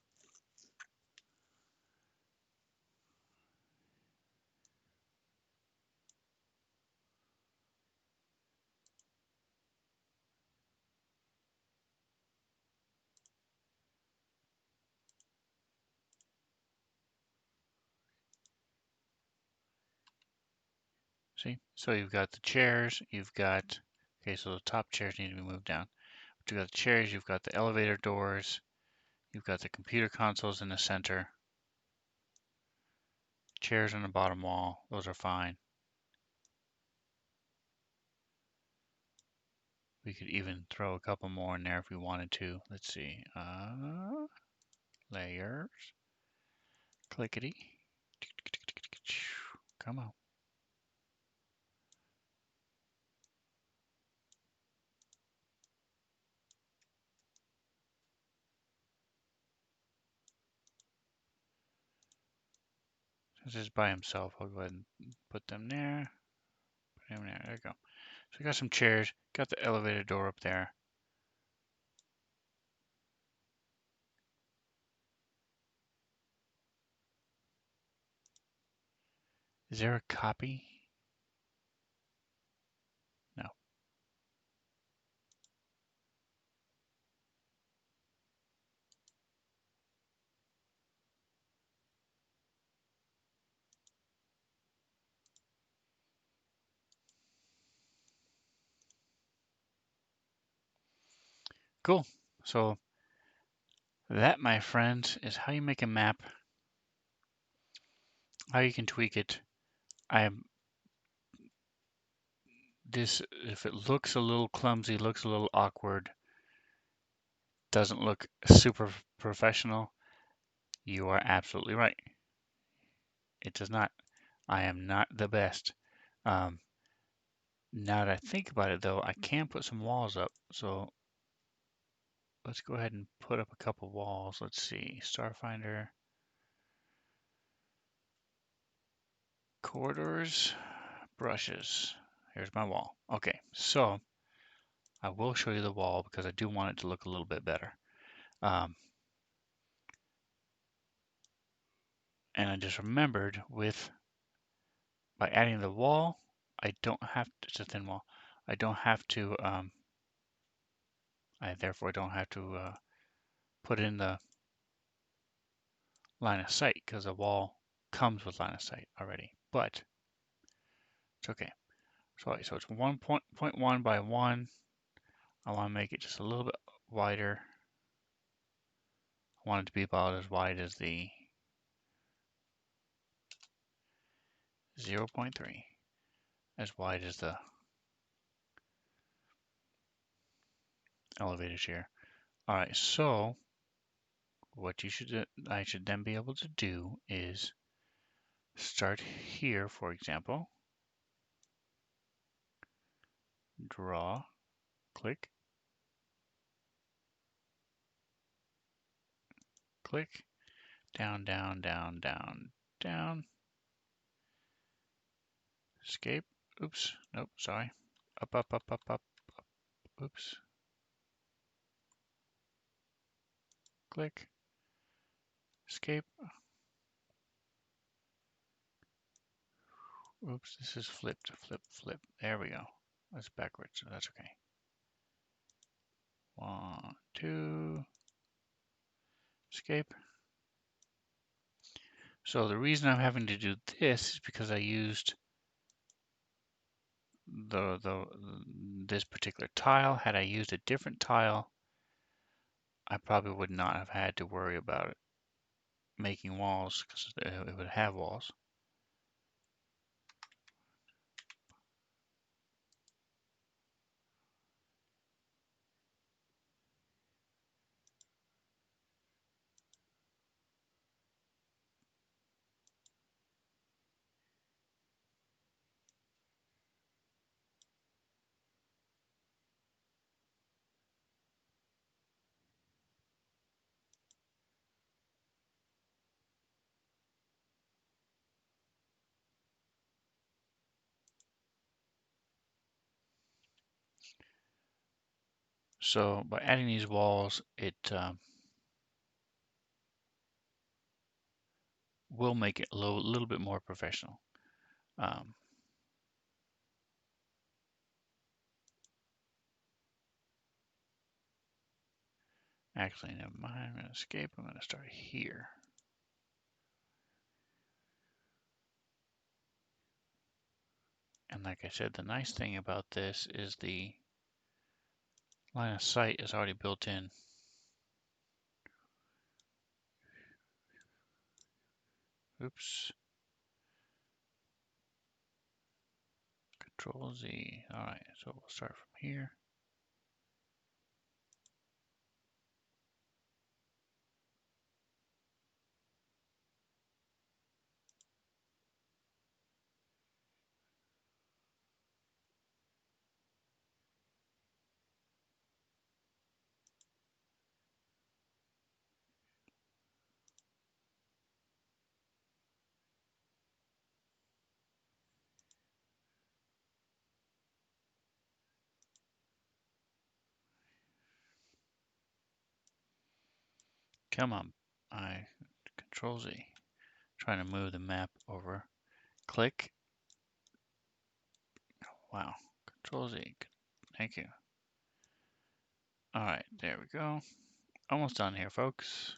See? So you've got the chairs, okay, so the top chairs need to be moved down. But you've got the chairs, you've got the elevator doors, you've got the computer consoles in the center, chairs on the bottom wall, those are fine. We could even throw a couple more in there if we wanted to. Let's see. Layers. Clickety. Come on. Since it's by himself, I'll go ahead and put them there. Put him there. There we go. So we got some chairs. Got the elevator door up there. Is there a copy? No. Cool. So that, my friends, is how you make a map, how you can tweak it. If it looks a little clumsy, looks a little awkward, doesn't look super professional, you are absolutely right. It does not. I am not the best. Um, Now that I think about it, though, I can put some walls up. So let's go ahead and put up a couple walls. Let's see. Starfinder. Corridors. Brushes. Here's my wall. Okay, so I will show you the wall because I do want it to look a little bit better. And I just remembered by adding the wall, I don't have to, it's a thin wall. I don't have to, I therefore don't have to put in the line of sight because the wall comes with line of sight already, but it's okay. So it's 1.1 by 1. I want to make it just a little bit wider. I want it to be about as wide as the 0.3, as wide as the elevators here. All right, so what I should then be able to do is start here, for example, draw, click, click, down, down, down, down, down, escape, oops, nope, sorry, up, up, up, up, up, up, oops, click, escape, oops, this is flipped, flip, flip, there we go, that's backwards, so that's okay. 1, 2, escape. So the reason I'm having to do this is because I used this particular tile. Had I used a different tile, I probably would not have had to worry about it making walls because it would have walls. So by adding these walls, it will make it a little bit more professional. Um, Actually, never mind. I'm going to escape. I'm going to start here. And like I said, the nice thing about this is the line of sight is already built in. Oops. Control Z. All right, so we'll start from here. Come on. I Control Z. Trying to move the map over. Click. Wow. Control Z. Thank you. All right, there we go. Almost done here, folks.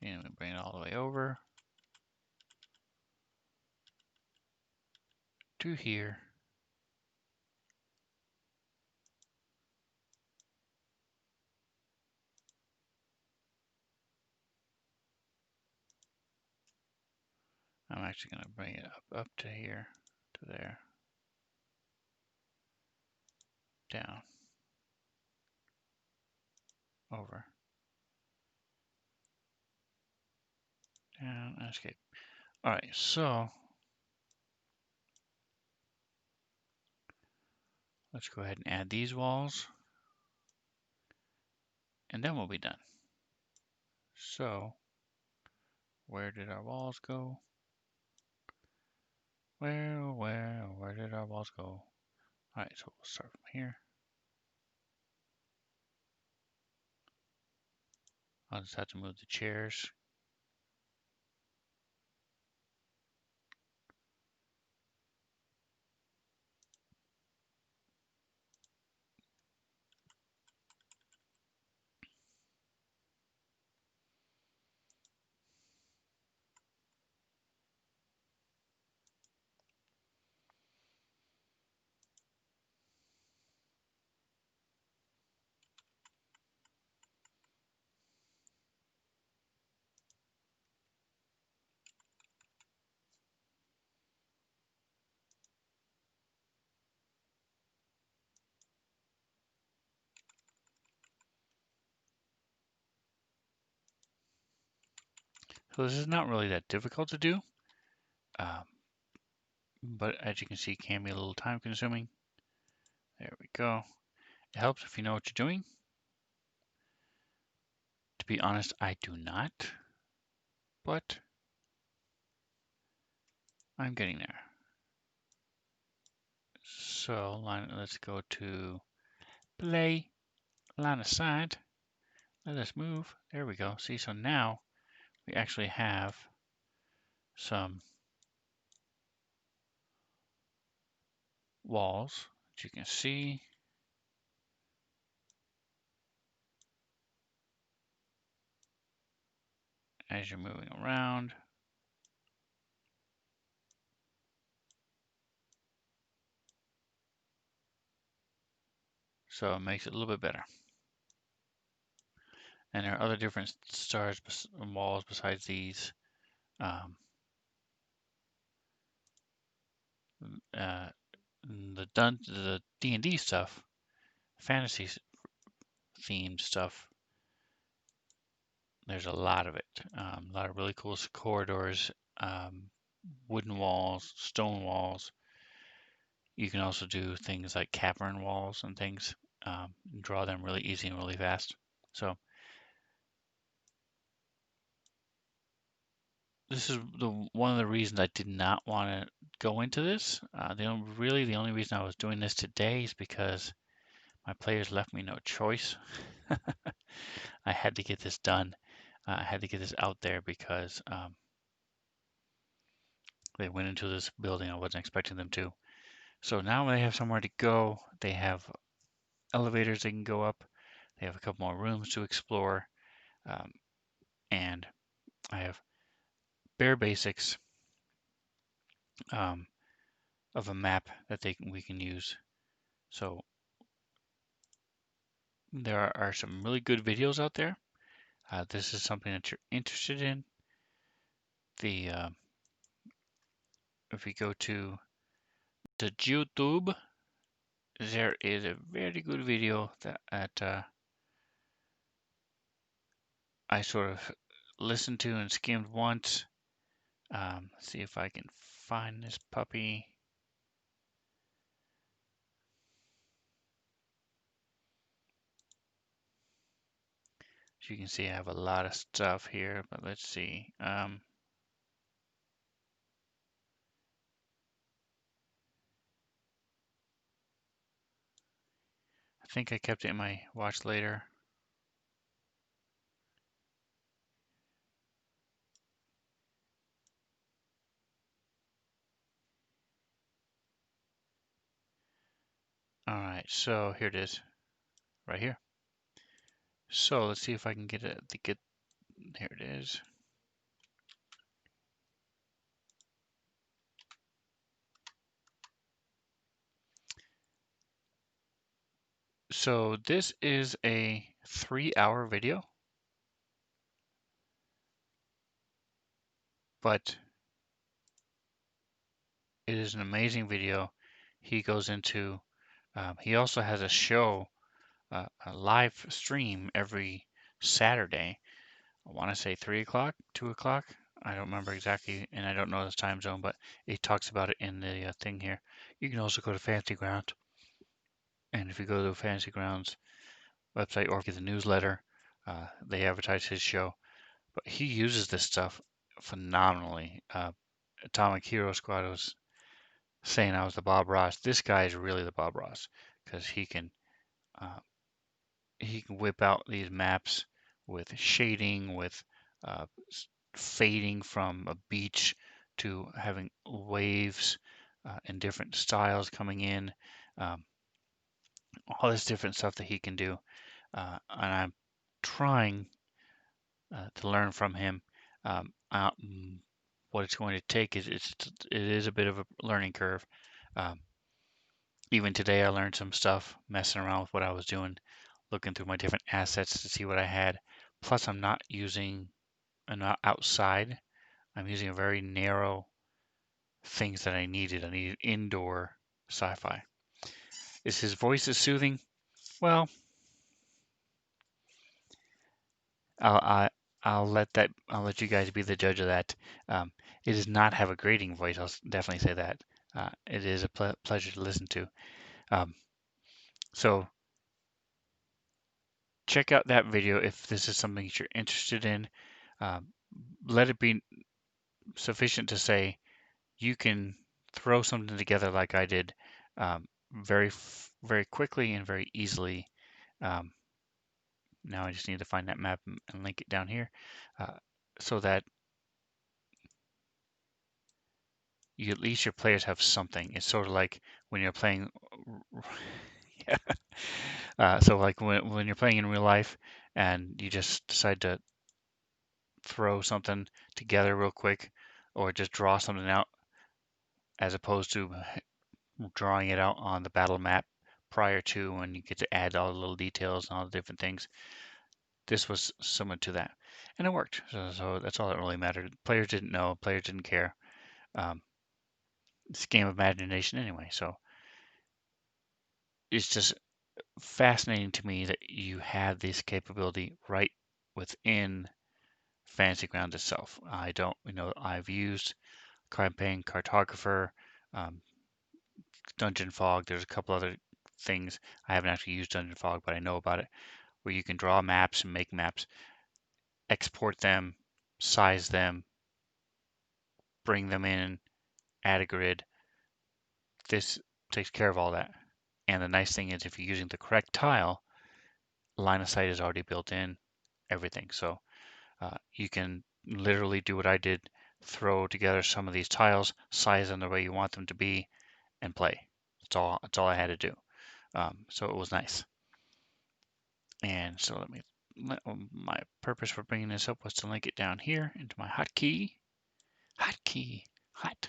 See, I'm gonna bring it all the way over to here. I'm actually gonna bring it up to here, to there, down, over, down, and escape. All right, so let's go ahead and add these walls, and then we'll be done. So, where did our walls go? Where did our walls go? All right, so we'll start from here. I'll just have to move the chairs. So this is not really that difficult to do, um, but as you can see, it can be a little time consuming. There we go. It helps if you know what you're doing. To be honest, I do not, but I'm getting there. So let's go to play, line of sight. Let us move. There we go. See, so now we actually have some walls that you can see. As you're moving around. So it makes it a little bit better. And there are other different stars and walls besides these. The D&D stuff, fantasy themed stuff, there's a lot of it. A lot of really cool corridors, wooden walls, stone walls. You can also do things like cavern walls and things, draw them really easy and really fast. So this is one of the reasons I did not want to go into this. The only reason I was doing this today is because my players left me no choice. I had to get this done. I had to get this out there because they went into this building. I wasn't expecting them to. So now they have somewhere to go. They have elevators they can go up. They have a couple more rooms to explore. Um, and I have bare basics um, of a map that we can use. So there are some really good videos out there. This is something that you're interested in. The If we go to the YouTube, there is a very good video that I sort of listened to and skimmed once. Let's see if I can find this puppy. As you can see, I have a lot of stuff here, but let's see. I think I kept it in my watch later. All right, so here it is, right here. So let's see if I can get it. Here it is. So this is a 3-hour video, but it is an amazing video. He goes into, he also has a show, a live stream every Saturday. I want to say 3 o'clock, 2 o'clock. I don't remember exactly, and I don't know the time zone, but it talks about it in the thing here. You can also go to Fancy Ground, and if you go to the Fancy Grounds website or get the newsletter, they advertise his show. But he uses this stuff phenomenally. Atomic Hero Squad was saying I was the Bob Ross. This guy is really the Bob Ross because uh, he can whip out these maps with shading, with uh, fading from a beach to having waves and different styles coming in. Um, all this different stuff that he can do, and I'm trying to learn from him. What it's going to take is it is a bit of a learning curve. Um, Even today, I learned some stuff messing around with what I was doing, looking through my different assets to see what I had. Plus, I'm not outside. I'm using a very narrow things that I needed. I needed indoor sci-fi. Is his voice as soothing? Well, I'll I, I'll let you guys be the judge of that. Um, it does not have a grating voice. I'll definitely say that. It is a pleasure to listen to. Um, so check out that video if this is something that you're interested in. Um, let it be sufficient to say you can throw something together like I did, very quickly and very easily. Um, Now I just need to find that map and link it down here, uh, so that at least your players have something. It's sort of like when you're playing. Yeah. So like when you're playing in real life and you just decide to throw something together real quick or just draw something out as opposed to drawing it out on the battle map prior to when you get to add all the little details and all the different things. This was similar to that, and it worked. So that's all that really mattered. Players didn't know, players didn't care. Um, it's a game of imagination anyway. So it's just fascinating to me that you have this capability right within Fantasy Grounds itself. I don't, I've used Campaign Cartographer, um, Dungeon Fog. There's a couple other things. I haven't actually used Dungeon Fog, but I know about it, where you can draw maps and make maps, export them, size them, bring them in, add a grid. This takes care of all that. And the nice thing is if you're using the correct tile, line of sight is already built in, everything. So you can literally do what I did, throw together some of these tiles, size them the way you want them to be, and play. That's all I had to do. So it was nice. And so my purpose for bringing this up was to link it down here into my hotkey. Hot.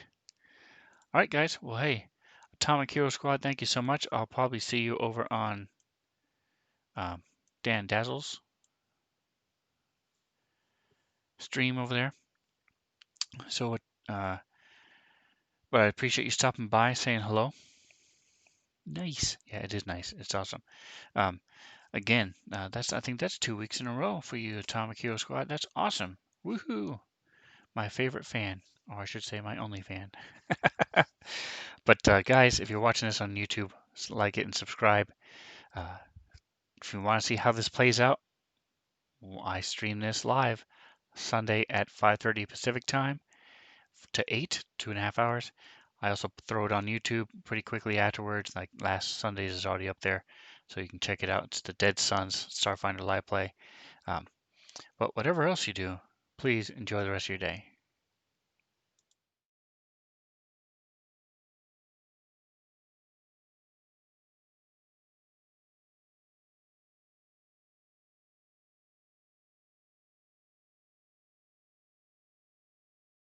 All right, guys. Well, hey, Atomic Hero Squad, thank you so much. I'll probably see you over on um, Dan Dazzle's stream over there. So, but I appreciate you stopping by, saying hello. Nice. Yeah, it is nice. It's awesome. Um, again, I think that's 2 weeks in a row for you, Atomic Hero Squad. That's awesome. Woohoo! My favorite fan, or I should say, my only fan. But guys, if you're watching this on YouTube, like it and subscribe. Uh, if you want to see how this plays out, I stream this live Sunday at 5:30 Pacific time to 8, 2.5 hours. I also throw it on YouTube pretty quickly afterwards. Like last Sunday's is already up there, so you can check it out. It's the Dead Suns Starfinder live play. Um, but whatever else you do, please enjoy the rest of your day.